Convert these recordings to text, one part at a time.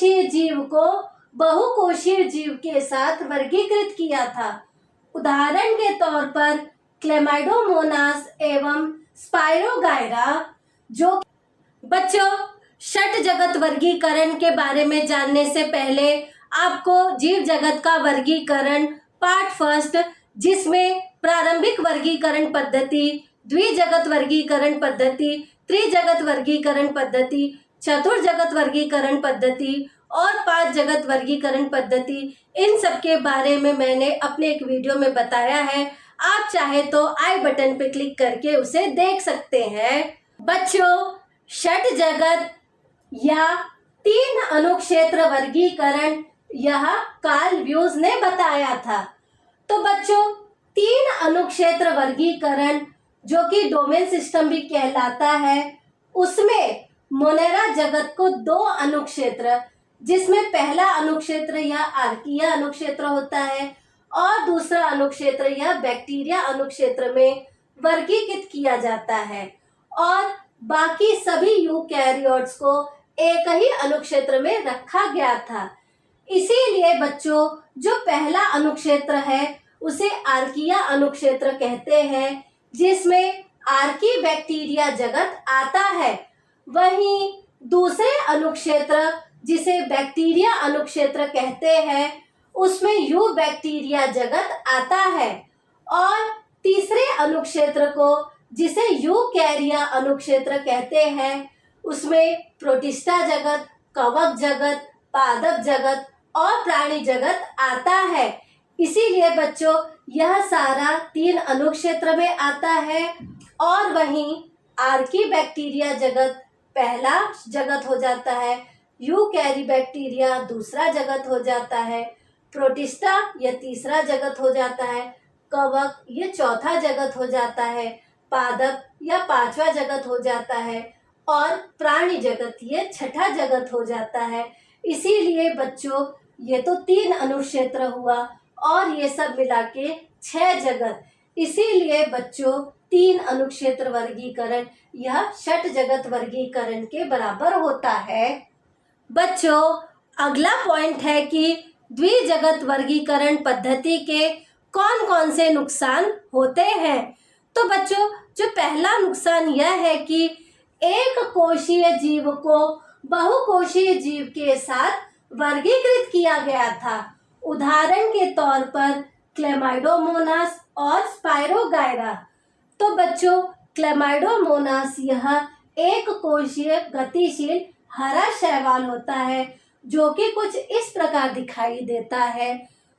कोशीय जीव को बहुकोशीय जीव के साथ वर्गीकृत किया था। उदाहरण के तौर पर क्लेमाइडोमोनास एवं स्पाइरोगायरा। जो बच्चों, षट जगत वर्गीकरण के बारे में जानने से पहले आपको जीव जगत का वर्गीकरण पार्ट फर्स्ट, जिसमें प्रारंभिक वर्गीकरण पद्धति, द्विजगत वर्गीकरण पद्धति, त्रिजगत वर्गीकरण पद्धति, चतुर्जगत वर्गीकरण पद्धति और पांच जगत वर्गीकरण पद्धति, इन सब के बारे में मैंने अपने एक वीडियो में बताया है। आप चाहे तो आई बटन पे क्लिक करके उसे देख सकते हैं। बच्चों, षट जगत या तीन अनुक्षेत्र वर्गीकरण यह कार्ल व्यूज ने बताया था। तो बच्चों, तीन अनुक्षेत्र वर्गीकरण जो कि डोमेन सिस्टम भी कहलाता है, उसमें मोनेरा जगत को दो अनुक्षेत्र, जिसमें पहला अनुक्षेत्र या आर्किया अनुक्षेत्र होता है और दूसरा अनुक्षेत्र या बैक्टीरिया अनुक्षेत्र में वर्गीकृत किया जाता है और बाकी सभी यूकैरियोट्स को एक ही अनुक्षेत्र में रखा गया था। इसीलिए बच्चों, जो पहला अनुक्षेत्र है उसे आर्किया अनुक्षेत्र कहते हैं, जिसमें आर्की बैक्टीरिया जगत आता है। वहीं दूसरे अनुक्षेत्र जिसे बैक्टीरिया अनुक्षेत्र कहते हैं, उसमें यू बैक्टीरिया जगत आता है और तीसरे अनुक्षेत्र को जिसे यूकैरिया अनुक्षेत्र कहते हैं, उसमें प्रोटिस्टा जगत, कवक जगत, पादप जगत और प्राणी जगत आता है। इसीलिए बच्चों, यह सारा तीन अनुक्षेत्र में आता है और वहीं आर्की बैक्टीरिया जगत पहला जगत हो जाता है, यूकैरी बैक्टीरिया दूसरा जगत हो जाता है, प्रोटिस्टा यह तीसरा जगत हो जाता है, कवक ये चौथा जगत हो जाता है, पादप या पांचवा जगत हो जाता है और प्राणी जगत ये छठा जगत हो जाता है। इसीलिए बच्चों, ये तो तीन अनुक्षेत्र हुआ और ये सब मिला के 6 जगत। इसीलिए बच्चों, तीन अनुक्षेत्र वर्गीकरण यह षट जगत वर्गीकरण के बराबर होता है। बच्चों, अगला पॉइंट है कि द्विजगत वर्गीकरण पद्धति के कौन कौन से नुकसान होते हैं। तो बच्चों, जो पहला नुकसान यह है कि एक कोशीय जीव को बहुकोशीय जीव के साथ वर्गीकृत किया गया था। उदाहरण के तौर पर क्लेमाइडोमोनास और स्पाइरोगायरा। तो बच्चों, क्लेमाइडोमोनास यह एक कोशीय गतिशील हरा शैवाल होता है जो कि कुछ इस प्रकार दिखाई देता है।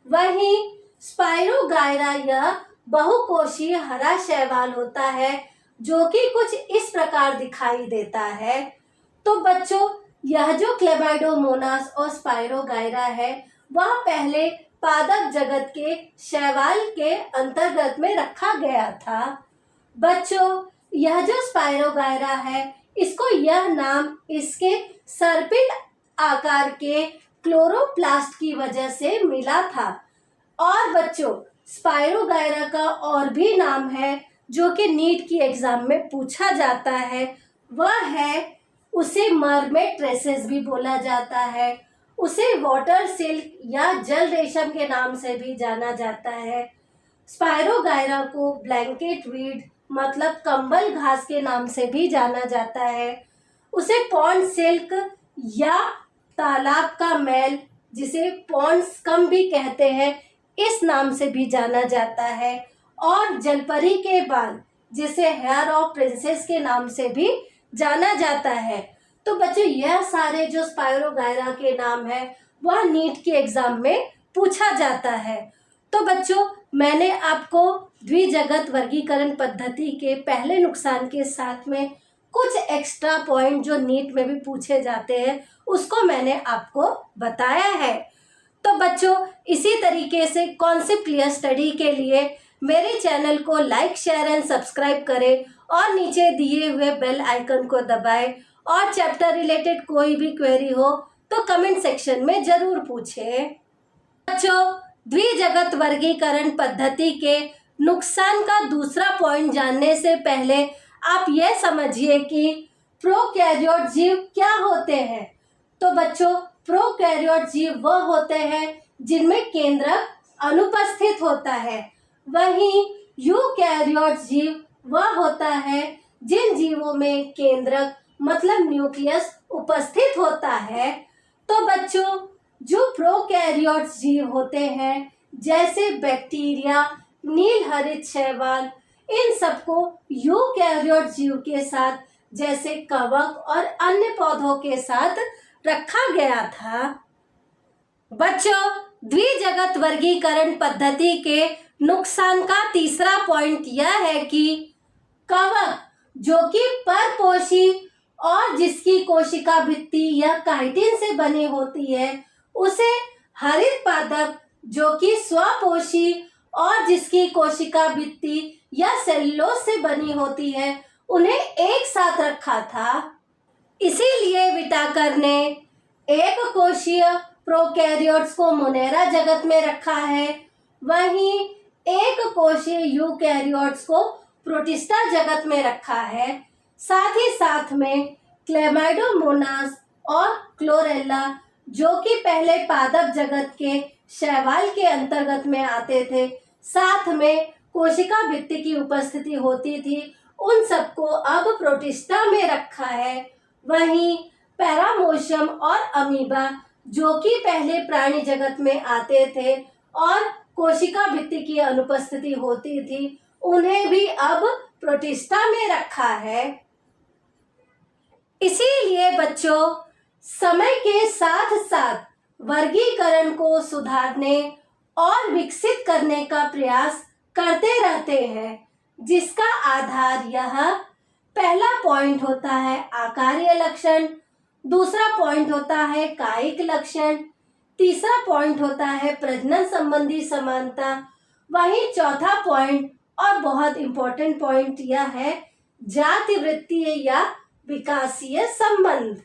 वहीं स्पाइरोगायरा यह बहुकोशीय हरा शैवाल होता है जो कि कुछ इस प्रकार दिखाई देता है। तो बच्चों, यह जो क्लेमाइडोमोनास और स्पाइरोगायरा है वह पहले पादप जगत के शैवाल के अंतर्गत में रखा गया था। बच्चों, यह जो स्पाइरोगायरा है, इसको यह नाम इसके सर्पिल आकार के क्लोरोप्लास्ट की वजह से मिला था। और बच्चों, स्पाइरोगायरा का और भी नाम है जो कि नीट की एग्जाम में पूछा जाता है, वह है, उसे मरमेड ट्रेसेस भी बोला जाता है, उसे वाटर सिल्क या जल रेशम के नाम से भी जाना जाता है। स्पाइरोगायरा को ब्लैंकेट वीड मतलब कंबल घास के नाम से भी जाना जाता है। उसे पॉन्ड सिल्क या तालाब का मैल, जिसे पॉन्ड स्कम भी कहते हैं, इस नाम से भी जाना जाता है। और जलपरी के बाल, जिसे हेयर ऑफ प्रिंसेस के नाम से भी जाना जाता है। तो बच्चों, यह सारे जो स्पाइरोगायरा के नाम है वह नीट के एग्जाम में पूछा जाता है। तो बच्चों, मैंने आपको द्विजगत वर्गीकरण पद्धति के पहले नुकसान के साथ में कुछ एक्स्ट्रा पॉइंट जो नीट में भी पूछे जाते हैं उसको मैंने आपको बताया है। तो बच्चों, इसी तरीके से कॉन्सेप्ट क्लियर स्टडी के लिए मेरे चैनल को लाइक, शेयर एंड सब्सक्राइब करें और नीचे दिए हुए बेल आइकन को दबाएं और चैप्टर रिलेटेड कोई भी क्वेरी हो तो कमेंट सेक्शन में जरूर पूछें। बच्चों, द्विजगत वर्गीकरण पद्धति के नुकसान का दूसरा पॉइंट जानने से पहले आप यह समझिए कि प्रोकैरियोट जीव क्या होते हैं। तो बच्चों, प्रोकैरियोट जीव वह होते हैं जिनमें केंद्रक अनुपस्थित होता है, वहीं यूकैरियोट जीव वह होता है जिन जीवों में केंद्रक मतलब न्यूक्लियस उपस्थित होता है। तो बच्चों, जो प्रोकैरियोट जीव होते हैं जैसे बैक्टीरिया, नीलहरित शैवाल, इन सबको यूकैरियोट जीव के साथ जैसे कवक और अन्य पौधों के साथ रखा गया था। बच्चों, द्विजगत वर्गीकरण पद्धति के नुकसान का तीसरा पॉइंट यह है कि कवक जो कि परपोषी और जिसकी कोशिका भित्ति या काइटिन से बनी होती है, उसे हरित पादप जो कि स्वपोषी और जिसकी कोशिका भित्ति या सेलुलोज से बनी होती है, उन्हें एक साथ रखा था। इसीलिए विटाकर ने एक कोशीय प्रोकैरियोट्स को मोनेरा जगत में रखा है, वहीं एक कोशीय यूकैरियोट्स को प्रोटिस्टा जगत में रखा है। साथ ही साथ में क्लेमाइडोमोनास और क्लोरेला जो कि पहले पादप जगत के शैवाल के अंतर्गत में आते थे, साथ में कोशिका भित्ति की उपस्थिति होती थी, उन सबको अब प्रोटिस्टा में रखा है। वहीं पैरामोशियम और अमीबा जो कि पहले प्राणी जगत में आते थे और कोशिका भित्ति की अनुपस्थिति होती थी, उन्हें भी अब प्रोटिस्टा में रखा है। इसीलिए बच्चों, समय के साथ साथ वर्गीकरण को सुधारने और विकसित करने का प्रयास करते रहते हैं, जिसका आधार यह पहला पॉइंट होता है आकारीय लक्षण, दूसरा पॉइंट होता है कायिक लक्षण, तीसरा पॉइंट होता है प्रजनन संबंधी समानता, वहीं चौथा पॉइंट और बहुत इंपॉर्टेंट पॉइंट यह है जाति वृत्तीय या विकासीय संबंध।